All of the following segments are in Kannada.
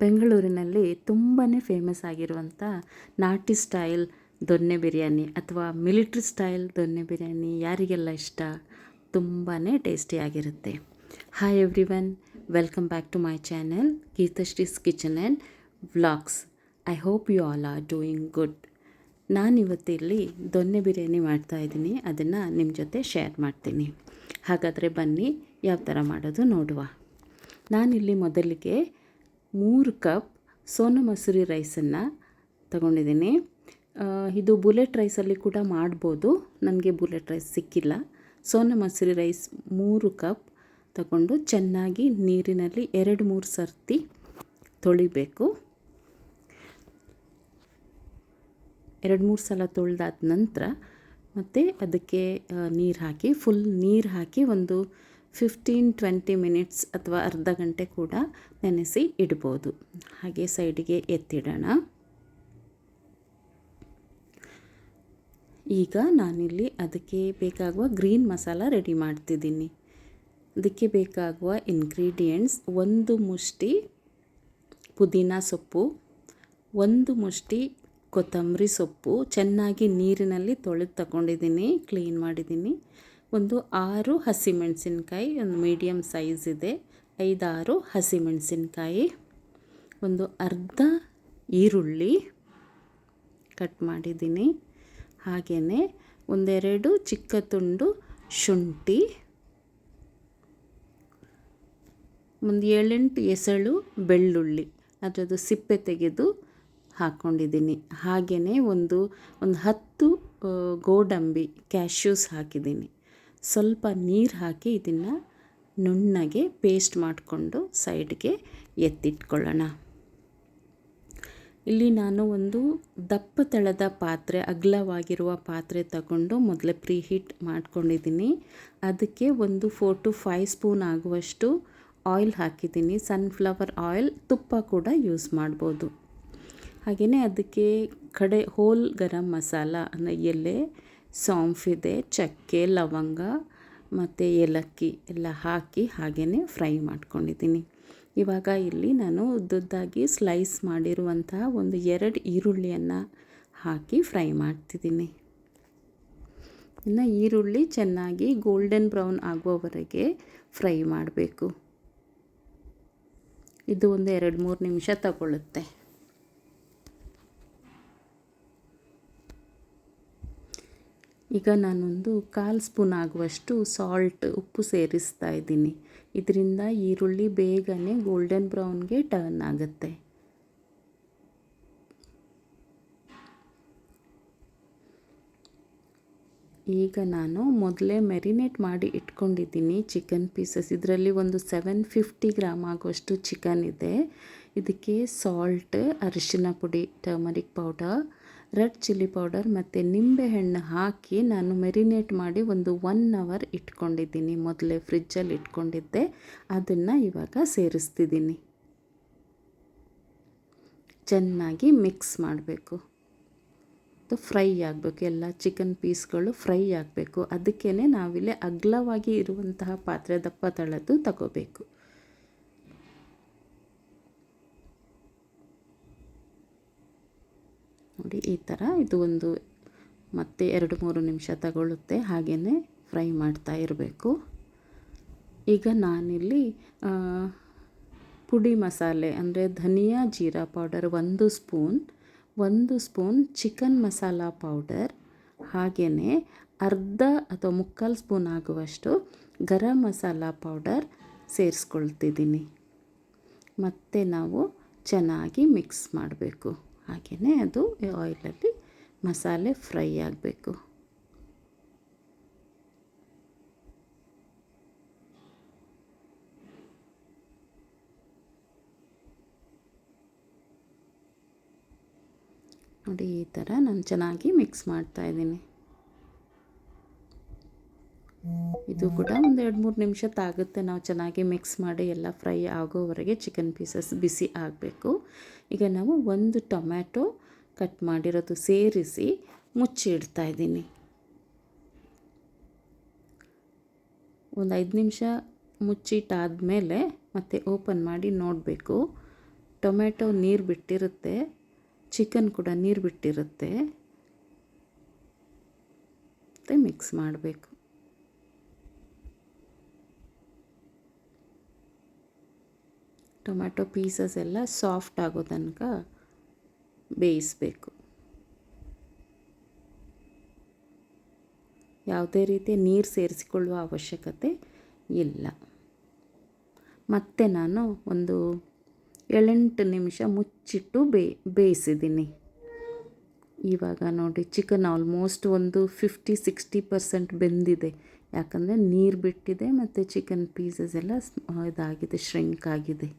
ಬೆಂಗಳೂರಿನಲ್ಲಿ ತುಂಬಾ ಫೇಮಸ್ ಆಗಿರುವಂಥ ನಾಟಿ ಸ್ಟೈಲ್ ದೊನ್ನೆ ಬಿರಿಯಾನಿ ಅಥವಾ ಮಿಲಿಟ್ರಿ ಸ್ಟೈಲ್ ದೊನ್ನೆ ಬಿರಿಯಾನಿ ಯಾರಿಗೆಲ್ಲ ಇಷ್ಟ, ತುಂಬಾ ಟೇಸ್ಟಿಯಾಗಿರುತ್ತೆ. Hi everyone, welcome back to my channel Geethashri's kitchen and vlogs. I hope you all are doing good. ನಾನಿವತ್ತಿಲ್ಲಿ ದೊನ್ನೆ ಬಿರಿಯಾನಿ ಮಾಡ್ತಾಯಿದ್ದೀನಿ, ಅದನ್ನು ನಿಮ್ಮ ಜೊತೆ ಶೇರ್ ಮಾಡ್ತೀನಿ. ಹಾಗಾದರೆ ಬನ್ನಿ ಯಾವ ಥರ ಮಾಡೋದು ನೋಡುವ. ನಾನಿಲ್ಲಿ ಮೊದಲಿಗೆ 3 ಕಪ್ ಸೋನಾ ಮಸೂರಿ ರೈಸನ್ನು ತಗೊಂಡಿದ್ದೀನಿ. ಇದು ಬುಲೆಟ್ ರೈಸಲ್ಲಿ ಕೂಡ ಮಾಡ್ಬೋದು, ನನಗೆ ಬುಲೆಟ್ ರೈಸ್ ಸಿಕ್ಕಿಲ್ಲ. ಸೋನಾ ಮಸೂರಿ ರೈಸ್ 3 ಕಪ್ ತಗೊಂಡು ಚೆನ್ನಾಗಿ ನೀರಿನಲ್ಲಿ 2-3 ಸರ್ತಿ ತೊಳಿಬೇಕು. 2-3 ಸಲ ತೊಳೆದಾದ ನಂತರ ಮತ್ತು ಅದಕ್ಕೆ ನೀರು ಹಾಕಿ, ಫುಲ್ ನೀರು ಹಾಕಿ ಒಂದು 15-20 ಮಿನಿಟ್ಸ್ ಅಥವಾ ಅರ್ಧ ಗಂಟೆ ಕೂಡ ನೆನೆಸಿ ಇಡ್ಬೋದು. ಹಾಗೆ ಸೈಡಿಗೆ ಎತ್ತಿಡೋಣ. ಈಗ ನಾನಿಲ್ಲಿ ಅದಕ್ಕೆ ಬೇಕಾಗುವ ಗ್ರೀನ್ ಮಸಾಲ ರೆಡಿ ಮಾಡ್ತಿದ್ದೀನಿ. ಅದಕ್ಕೆ ಬೇಕಾಗುವ ಇಂಗ್ರೀಡಿಯೆಂಟ್ಸ್: 1 ಮುಷ್ಟಿ ಪುದೀನ ಸೊಪ್ಪು, 1 ಮುಷ್ಟಿ ಕೊತ್ತಂಬರಿ ಸೊಪ್ಪು, ಚೆನ್ನಾಗಿ ನೀರಿನಲ್ಲಿ ತೊಳೆದು ತಗೊಂಡಿದ್ದೀನಿ, ಕ್ಲೀನ್ ಮಾಡಿದ್ದೀನಿ. 6 ಹಸಿಮೆಣಸಿನ್ಕಾಯಿ, ಒಂದು ಮೀಡಿಯಮ್ ಸೈಜ್ ಇದೆ, 5-6 ಹಸಿಮೆಣಸಿನ್ಕಾಯಿ, ಅರ್ಧ ಈರುಳ್ಳಿ ಕಟ್ ಮಾಡಿದ್ದೀನಿ. ಹಾಗೆಯೇ 1-2 ಚಿಕ್ಕ ತುಂಡು ಶುಂಠಿ, 7-8 ಎಸಳು ಬೆಳ್ಳುಳ್ಳಿ, ಅದರದ್ದು ಸಿಪ್ಪೆ ತೆಗೆದು ಹಾಕ್ಕೊಂಡಿದ್ದೀನಿ. ಹಾಗೆಯೇ ಒಂದು 10 ಗೋಡಂಬಿ ಕ್ಯಾಶ್ಯೂಸ್ ಹಾಕಿದ್ದೀನಿ. ಸ್ವಲ್ಪ ನೀರು ಹಾಕಿ ಇದನ್ನು ನುಣ್ಣಗೆ ಪೇಸ್ಟ್ ಮಾಡಿಕೊಂಡು ಸೈಡ್ಗೆ ಎತ್ತಿಟ್ಕೊಳ್ಳೋಣ. ಇಲ್ಲಿ ನಾನು ಒಂದು ದಪ್ಪ ತಳದ ಪಾತ್ರೆ, ಅಗಲವಾಗಿರುವ ಪಾತ್ರೆ ತಗೊಂಡು ಮೊದಲೇ ಪ್ರೀಹೀಟ್ ಮಾಡ್ಕೊಂಡಿದ್ದೀನಿ. ಅದಕ್ಕೆ 4-5 ಸ್ಪೂನ್ ಆಗುವಷ್ಟು ಆಯಿಲ್ ಹಾಕಿದ್ದೀನಿ. ಸನ್ಫ್ಲವರ್ ಆಯಿಲ್, ತುಪ್ಪ ಕೂಡ ಯೂಸ್ ಮಾಡ್ಬೋದು. ಹಾಗೆಯೇ ಅದಕ್ಕೆ ಹೋಲ್ ಗರಂ ಮಸಾಲ ಅಂದರೆ ಎಲೆ, ಸೌಂಫಿದೆ, ಚಕ್ಕೆ, ಲವಂಗ ಮತ್ತು ಏಲಕ್ಕಿ ಎಲ್ಲ ಹಾಕಿ ಹಾಗೆಯೇ ಫ್ರೈ ಮಾಡ್ಕೊಂಡಿದ್ದೀನಿ. ಇವಾಗ ಇಲ್ಲಿ ನಾನು ಉದ್ದುದ್ದಾಗಿ ಸ್ಲೈಸ್ ಮಾಡಿರುವಂತಹ 2 ಈರುಳ್ಳಿಯನ್ನು ಹಾಕಿ ಫ್ರೈ ಮಾಡ್ತಿದ್ದೀನಿ. ಇನ್ನು ಈರುಳ್ಳಿ ಚೆನ್ನಾಗಿ ಗೋಲ್ಡನ್ ಬ್ರೌನ್ ಆಗುವವರೆಗೆ ಫ್ರೈ ಮಾಡಬೇಕು. ಇದು 2-3 ನಿಮಿಷ ತಗೊಳ್ಳುತ್ತೆ. ಈಗ ನಾನೊಂದು 1/4 ಸ್ಪೂನ್ ಆಗುವಷ್ಟು ಉಪ್ಪು ಸೇರಿಸ್ತಾ ಇದ್ದೀನಿ. ಇದರಿಂದ ಈರುಳ್ಳಿ ಬೇಗನೆ ಗೋಲ್ಡನ್ ಬ್ರೌನ್ಗೆ ಟರ್ನ್ ಆಗುತ್ತೆ. ಈಗ ನಾನು ಮೊದಲೇ ಮೆರಿನೇಟ್ ಮಾಡಿ ಇಟ್ಕೊಂಡಿದ್ದೀನಿ ಚಿಕನ್ ಪೀಸಸ್. ಇದರಲ್ಲಿ 750 ಗ್ರಾಮ್ ಆಗುವಷ್ಟು ಚಿಕನ್ ಇದೆ. ಇದಕ್ಕೆ ಸಾಲ್ಟ್, ಅರಿಶಿನ ಪುಡಿ, turmeric powder, red chilli powder ಮತ್ತು ನಿಂಬೆಹಣ್ಣು ಹಾಕಿ ನಾನು ಮೆರಿನೇಟ್ ಮಾಡಿ 1 ಅವರ್ ಇಟ್ಕೊಂಡಿದ್ದೀನಿ. ಮೊದಲೇ ಫ್ರಿಜ್ಜಲ್ಲಿ ಇಟ್ಕೊಂಡಿದ್ದೆ, ಅದನ್ನು ಇವಾಗ ಸೇರಿಸ್ತಿದ್ದೀನಿ. ಚೆನ್ನಾಗಿ ಮಿಕ್ಸ್ ಮಾಡಬೇಕು. ಅದು ಫ್ರೈ ಆಗಬೇಕು, ಎಲ್ಲ ಚಿಕನ್ ಪೀಸ್ಗಳು ಫ್ರೈ ಆಗಬೇಕು. ಅದಕ್ಕೇ ನಾವಿಲ್ಲಿ ಅಗಲವಾಗಿ ಇರುವಂತಹ ಪಾತ್ರೆ, ದಪ್ಪ ತಳದ್ದು ತಗೋಬೇಕು. ನೋಡಿ, ಈ ಥರ ಇದು ಮತ್ತೆ 2-3 ನಿಮಿಷ ತಗೊಳ್ಳುತ್ತೆ. ಹಾಗೆಯೇ ಫ್ರೈ ಮಾಡ್ತಾ ಇರಬೇಕು. ಈಗ ನಾನಿಲ್ಲಿ ಪುಡಿ ಮಸಾಲೆ ಅಂದರೆ ಧನಿಯಾ ಜೀರಾ powder 1 spoon, 1 spoon chicken masala powder, ಹಾಗೆಯೇ ಅರ್ಧ ಅಥವಾ 3/4 ಸ್ಪೂನ್ ಆಗುವಷ್ಟು ಗರಂ ಮಸಾಲ ಪೌಡರ್ ಸೇರಿಸ್ಕೊಳ್ತಿದ್ದೀನಿ. ಮತ್ತು ನಾವು ಚೆನ್ನಾಗಿ ಮಿಕ್ಸ್ ಮಾಡಬೇಕು. ಹಾಗೆಯೇ ಅದು ಆಯಿಲಲ್ಲಿ ಮಸಾಲೆ ಫ್ರೈ ಆಗಬೇಕು. ನೋಡಿ, ಈ ಥರ ನಾನು ಚೆನ್ನಾಗಿ ಮಿಕ್ಸ್ ಮಾಡ್ತಾಯಿದ್ದೀನಿ. ಇದು ಕೂಡ 2-3 ನಿಮಿಷ ತಾಗುತ್ತೆ. ನಾವು ಚೆನ್ನಾಗಿ ಮಿಕ್ಸ್ ಮಾಡಿ ಎಲ್ಲ ಫ್ರೈ ಆಗೋವರೆಗೆ ಚಿಕನ್ ಪೀಸಸ್ ಬಿಸಿ ಆಗಬೇಕು. ಈಗ ನಾವು 1 ಟೊಮ್ಯಾಟೊ ಕಟ್ ಮಾಡಿರೋದು ಸೇರಿಸಿ ಮುಚ್ಚಿ ಇಡ್ತಾಯಿದ್ದೀನಿ. 5 ನಿಮಿಷ ಮುಚ್ಚಿಟ್ಟಾದಮೇಲೆ ಮತ್ತೆ ಓಪನ್ ಮಾಡಿ ನೋಡಬೇಕು. ಟೊಮೆಟೊ ನೀರು ಬಿಟ್ಟಿರುತ್ತೆ, ಚಿಕನ್ ಕೂಡ ನೀರು ಬಿಟ್ಟಿರುತ್ತೆ. ಮತ್ತು ಮಿಕ್ಸ್ ಮಾಡಬೇಕು. ಟೊಮೆಟೊ ಪೀಸಸ್ ಎಲ್ಲ ಸಾಫ್ಟ್ ಆಗೋ ತನಕ ಬೇಯಿಸಬೇಕು. ಯಾವುದೇ ರೀತಿ ನೀರು ಸೇರಿಸಿಕೊಳ್ಳುವ ಅವಶ್ಯಕತೆ ಇಲ್ಲ. ಮತ್ತು ನಾನು ಒಂದು 7-8 ನಿಮಿಷ ಮುಚ್ಚಿಟ್ಟು ಬೇಯಿಸಿದ್ದೀನಿ. ಇವಾಗ ನೋಡಿ ಚಿಕನ್ ಆಲ್ಮೋಸ್ಟ್ ಒಂದು 50-60% ಬೆಂದಿದೆ. ಯಾಕಂದರೆ ನೀರು ಬಿಟ್ಟಿದೆ ಮತ್ತು ಚಿಕನ್ ಪೀಸಸ್ ಎಲ್ಲ ಇದಾಗಿದೆ, ಶ್ರಿಂಕ್ ಆಗಿದೆ.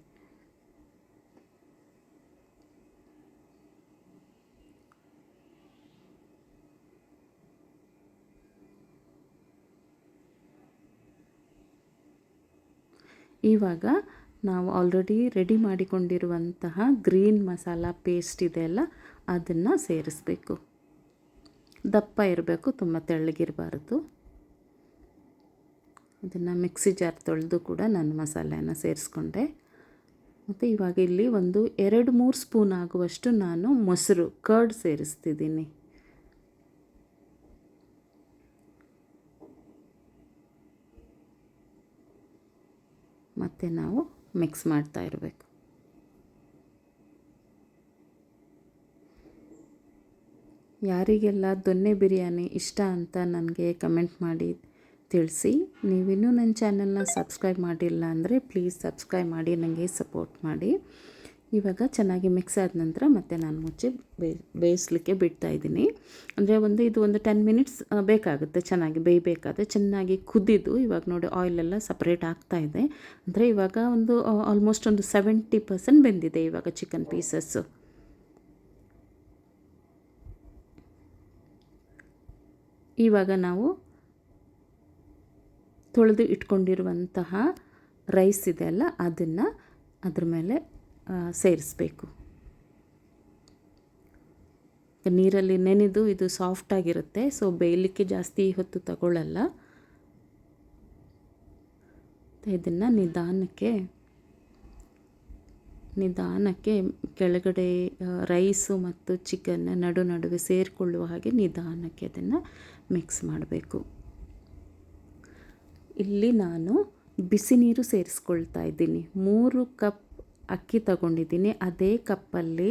ಇವಾಗ ನಾವು ಆಲ್ರೆಡಿ ರೆಡಿ ಮಾಡಿಕೊಂಡಿರುವಂತಹ ಗ್ರೀನ್ ಮಸಾಲ ಪೇಸ್ಟ್ ಇದೆಯಲ್ಲ, ಅದನ್ನು ಸೇರಿಸಬೇಕು. ದಪ್ಪ ಇರಬೇಕು, ತುಂಬ ತೆಳ್ಳಗಿರಬಾರ್ದು. ಅದನ್ನು ಮಿಕ್ಸಿ ಜಾರ್ ತೊಳೆದು ಕೂಡ ನಾನು ಮಸಾಲೆಯನ್ನು ಸೇರಿಸ್ಕೊಂಡೆ. ಮತ್ತು ಇವಾಗ ಇಲ್ಲಿ ಒಂದು 2-3 ಸ್ಪೂನ್ ಆಗುವಷ್ಟು ನಾನು ಮೊಸರು ಕರ್ಡ್ ಸೇರಿಸ್ತಿದ್ದೀನಿ. ಮತ್ತು ನಾವು ಮಿಕ್ಸ್ ಮಾಡ್ತಾ ಇರಬೇಕು. ಯಾರಿಗೆಲ್ಲ ದೊನ್ನೆ ಬಿರಿಯಾನಿ ಇಷ್ಟ ಅಂತ ನನಗೆ ಕಮೆಂಟ್ ಮಾಡಿ ತಿಳಿಸಿ. ನೀವಿನ್ನೂ ನನ್ನ ಚಾನಲ್ನ ಸಬ್ಸ್ಕ್ರೈಬ್ ಮಾಡಿಲ್ಲ ಅಂದರೆ ಪ್ಲೀಸ್ ಸಬ್ಸ್ಕ್ರೈಬ್ ಮಾಡಿ, ನನಗೆ ಸಪೋರ್ಟ್ ಮಾಡಿ. ಇವಾಗ ಚೆನ್ನಾಗಿ ಮಿಕ್ಸ್ ಆದ ನಂತರ ಮತ್ತೆ ನಾನು ಮುಚ್ಚಿ ಬೇಯಿಸ್ಲಿಕ್ಕೆ ಬಿಡ್ತಾಯಿದ್ದೀನಿ. ಅಂದರೆ ಇದು ಒಂದು 10 ಮಿನಿಟ್ಸ್ ಬೇಕಾಗುತ್ತೆ ಚೆನ್ನಾಗಿ ಬೇಯಬೇಕಾದ್ರೆ. ಚೆನ್ನಾಗಿ ಕುದಿದು ಇವಾಗ ನೋಡಿ ಆಯಿಲೆಲ್ಲ ಸಪ್ರೇಟ್ ಆಗ್ತಾಯಿದೆ. ಅಂದರೆ ಇವಾಗ ಆಲ್ಮೋಸ್ಟ್ ಒಂದು 70% ಬೆಂದಿದೆ ಇವಾಗ ಚಿಕನ್ ಪೀಸಸ್ಸು. ಇವಾಗ ನಾವು ತೊಳೆದು ಇಟ್ಕೊಂಡಿರುವಂತಹ ರೈಸ್ ಇದೆಯಲ್ಲ, ಅದನ್ನು ಅದ್ರ ಮೇಲೆ ಸೇರಿಸಬೇಕು. ನೀರಲ್ಲಿ ನೆನೆದು ಇದು ಸಾಫ್ಟಾಗಿರುತ್ತೆ, ಸೊ ಬೇಯಲಿಕ್ಕೆ ಜಾಸ್ತಿ ಹೊತ್ತು ತಗೊಳ್ಳಲ್ಲ. ಇದನ್ನು ನಿಧಾನಕ್ಕೆ ಕೆಳಗಡೆ ರೈಸು ಮತ್ತು ಚಿಕನ್ ನಡುವೆ ಸೇರಿಕೊಳ್ಳುವ ಹಾಗೆ ನಿಧಾನಕ್ಕೆ ಅದನ್ನು ಮಿಕ್ಸ್ ಮಾಡಬೇಕು. ಇಲ್ಲಿ ನಾನು ಬಿಸಿ ನೀರು ಸೇರಿಸ್ಕೊಳ್ತಾ ಇದ್ದೀನಿ. 3 ಕಪ್ ಅಕ್ಕಿ ತಗೊಂಡಿದ್ದೀನಿ, ಅದೇ ಕಪ್ಪಲ್ಲಿ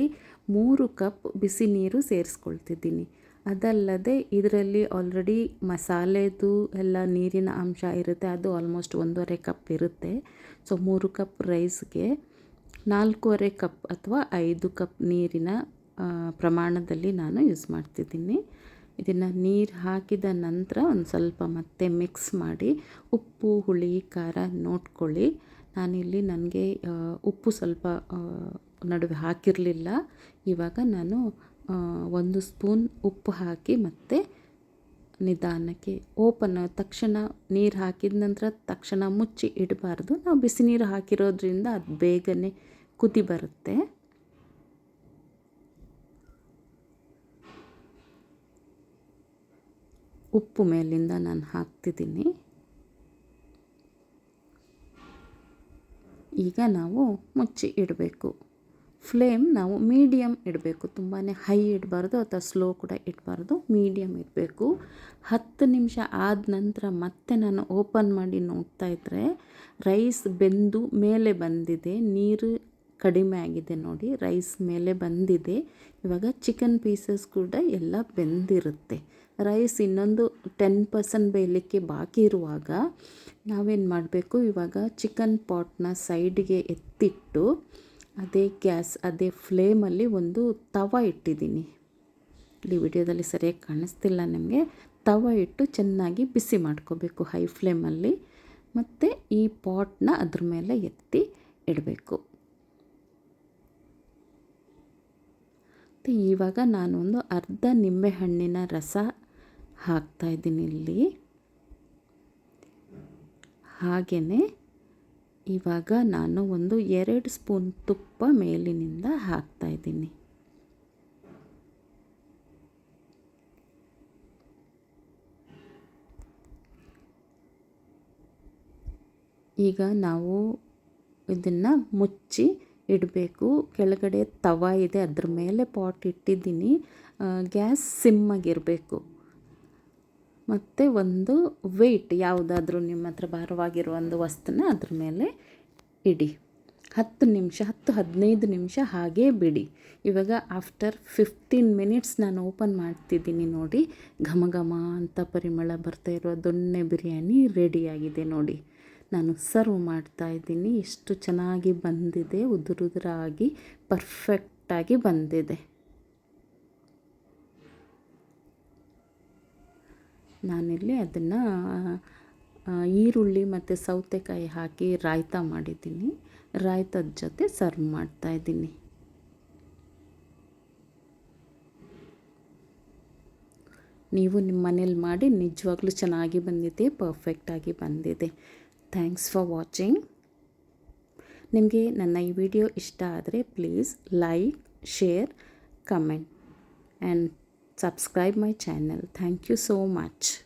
3 ಕಪ್ ಬಿಸಿ ನೀರು ಸೇರಿಸ್ಕೊಳ್ತಿದ್ದೀನಿ. ಅದಲ್ಲದೆ ಇದರಲ್ಲಿ ಆಲ್ರೆಡಿ ಮಸಾಲೆದು ಎಲ್ಲ ನೀರಿನ ಅಂಶ ಇರುತ್ತೆ, ಅದು ಆಲ್ಮೋಸ್ಟ್ 1.5 ಕಪ್ ಇರುತ್ತೆ. ಸೊ 3 ಕಪ್ ರೈಸ್ಗೆ 4.5 ಕಪ್ ಅಥವಾ 5 ಕಪ್ ನೀರಿನ ಪ್ರಮಾಣದಲ್ಲಿ ನಾನು ಯೂಸ್ ಮಾಡ್ತಿದ್ದೀನಿ. ಇದನ್ನು ನೀರು ಹಾಕಿದ ನಂತರ ಒಂದು ಸ್ವಲ್ಪ ಮತ್ತೆ ಮಿಕ್ಸ್ ಮಾಡಿ ಉಪ್ಪು ಹುಳಿ ಖಾರ ನೋಡ್ಕೊಳ್ಳಿ. ನಾನಿಲ್ಲಿ ನನಗೆ ಉಪ್ಪು ಸ್ವಲ್ಪ ನಡುವೆ ಹಾಕಿರಲಿಲ್ಲ. ಇವಾಗ ನಾನು 1 ಸ್ಪೂನ್ ಉಪ್ಪು ಹಾಕಿ ಮತ್ತೆ ನಿಧಾನಕ್ಕೆ ತಕ್ಷಣ ನೀರು ಹಾಕಿದ ನಂತರ ತಕ್ಷಣ ಮುಚ್ಚಿ ಇಡಬಾರ್ದು. ನಾವು ಬಿಸಿ ನೀರು ಹಾಕಿರೋದ್ರಿಂದ ಅದು ಬೇಗನೆ ಕುದಿ ಬರುತ್ತೆ. ಉಪ್ಪು ಮೇಲಿಂದ ನಾನು ಹಾಕ್ತಿದ್ದೀನಿ. ಈಗ ನಾವು ಮುಚ್ಚಿ ಇಡಬೇಕು. ಫ್ಲೇಮ್ ನಾವು ಮೀಡಿಯಮ್ ಇಡಬೇಕು, ತುಂಬಾ ಹೈ ಇಡಬಾರ್ದು ಅಥವಾ ಸ್ಲೋ ಕೂಡ ಇಡಬಾರ್ದು, ಮೀಡಿಯಮ್ ಇರಬೇಕು. 10 ನಿಮಿಷ ಆದ ನಂತರ ಮತ್ತೆ ನಾನು ಓಪನ್ ಮಾಡಿ ನೋಡ್ತಾ ಇದ್ದರೆ ರೈಸ್ ಬೆಂದು ಮೇಲೆ ಬಂದಿದೆ, ನೀರು ಕಡಿಮೆ ಆಗಿದೆ ನೋಡಿ, ರೈಸ್ ಮೇಲೆ ಬಂದಿದೆ. ಇವಾಗ ಚಿಕನ್ ಪೀಸಸ್ ಕೂಡ ಎಲ್ಲ ಬೆಂದಿರುತ್ತೆ. ರೈಸ್ ಇನ್ನೊಂದು 10% ಬೇಯಲಿಕ್ಕೆ ಬಾಕಿ ಇರುವಾಗ ನಾವೇನು ಮಾಡಬೇಕು, ಇವಾಗ ಚಿಕನ್ ಪಾಟ್ನ ಸೈಡ್ಗೆ ಎತ್ತಿಟ್ಟು ಅದೇ ಫ್ಲೇಮಲ್ಲಿ ಒಂದು ತವ ಇಟ್ಟಿದ್ದೀನಿ. ಇಲ್ಲಿ ವಿಡಿಯೋದಲ್ಲಿ ಸರಿಯಾಗಿ ಕಾಣಿಸ್ತಿಲ್ಲ ನಿಮಗೆ. ತವ ಇಟ್ಟು ಚೆನ್ನಾಗಿ ಬಿಸಿ ಮಾಡ್ಕೋಬೇಕು ಹೈ ಫ್ಲೇಮಲ್ಲಿ. ಮತ್ತು ಈ ಪಾಟ್ನ ಅದ್ರ ಮೇಲೆ ಎತ್ತಿ ಇಡಬೇಕು. ಇವಾಗ ನಾನೊಂದು ಅರ್ಧ ನಿಂಬೆಹಣ್ಣಿನ ರಸ ಹಾಕ್ತಾಯಿದ್ದೀನಿ ಇಲ್ಲಿ. ಹಾಗೆಯೇ ಇವಾಗ ನಾನು ಒಂದು 2 ಸ್ಪೂನ್ ತುಪ್ಪ ಮೇಲಿನಿಂದ ಹಾಕ್ತಾಯಿದ್ದೀನಿ. ಈಗ ನಾವು ಇದನ್ನು ಮುಚ್ಚಿ ಇಡಬೇಕು. ಕೆಳಗಡೆ ತವ ಇದೆ, ಅದ್ರ ಮೇಲೆ ಪಾಟ್ ಇಟ್ಟಿದ್ದೀನಿ. ಗ್ಯಾಸ್ ಸಿಮ್ಮಾಗಿರಬೇಕು. ಮತ್ತು ಒಂದು ವೆಯ್ಟ್ ಯಾವುದಾದ್ರೂ ನಿಮ್ಮ ಹತ್ರ ಭಾರವಾಗಿರೋ ಒಂದು ವಸ್ತುನ ಅದ್ರ ಮೇಲೆ ಇಡಿ. 10-15 ನಿಮಿಷ ಹಾಗೇ ಬಿಡಿ. ಇವಾಗ ಆಫ್ಟರ್ 15 ಮಿನಿಟ್ಸ್ ನಾನು ಓಪನ್ ಮಾಡ್ತಿದ್ದೀನಿ ನೋಡಿ. ಘಮ ಘಮ ಅಂತ ಪರಿಮಳ ಬರ್ತಾ ಇರೋ ದೊಣ್ಣೆ ಬಿರಿಯಾನಿ ರೆಡಿಯಾಗಿದೆ ನೋಡಿ. ನಾನು ಸರ್ವ್ ಮಾಡ್ತಾ ಇದ್ದೀನಿ. ಎಷ್ಟು ಚೆನ್ನಾಗಿ ಬಂದಿದೆ, ಉದುರಾಗಿ ಪರ್ಫೆಕ್ಟಾಗಿ ಬಂದಿದೆ. ನಾನಿಲ್ಲಿ ಅದನ್ನು ಈರುಳ್ಳಿ ಮತ್ತು ಸೌತೆಕಾಯಿ ಹಾಕಿ ರಾಯ್ತ ಮಾಡಿದ್ದೀನಿ. ರಾಯ್ತದ ಜೊತೆ ಸರ್ವ್ ಮಾಡ್ತಾಯಿದ್ದೀನಿ. ನೀವು ನಿಮ್ಮ ಮನೇಲಿ ಮಾಡಿ, ನಿಜವಾಗ್ಲೂ ಚೆನ್ನಾಗಿ ಬಂದಿದೆ, ಪರ್ಫೆಕ್ಟಾಗಿ ಬಂದಿದೆ. Thanks for watching. ನಿಮಗೆ ನನ್ನ ಈ ವಿಡಿಯೋ ಇಷ್ಟ ಆದರೆ please like, share, comment and subscribe my channel. Thank you so much.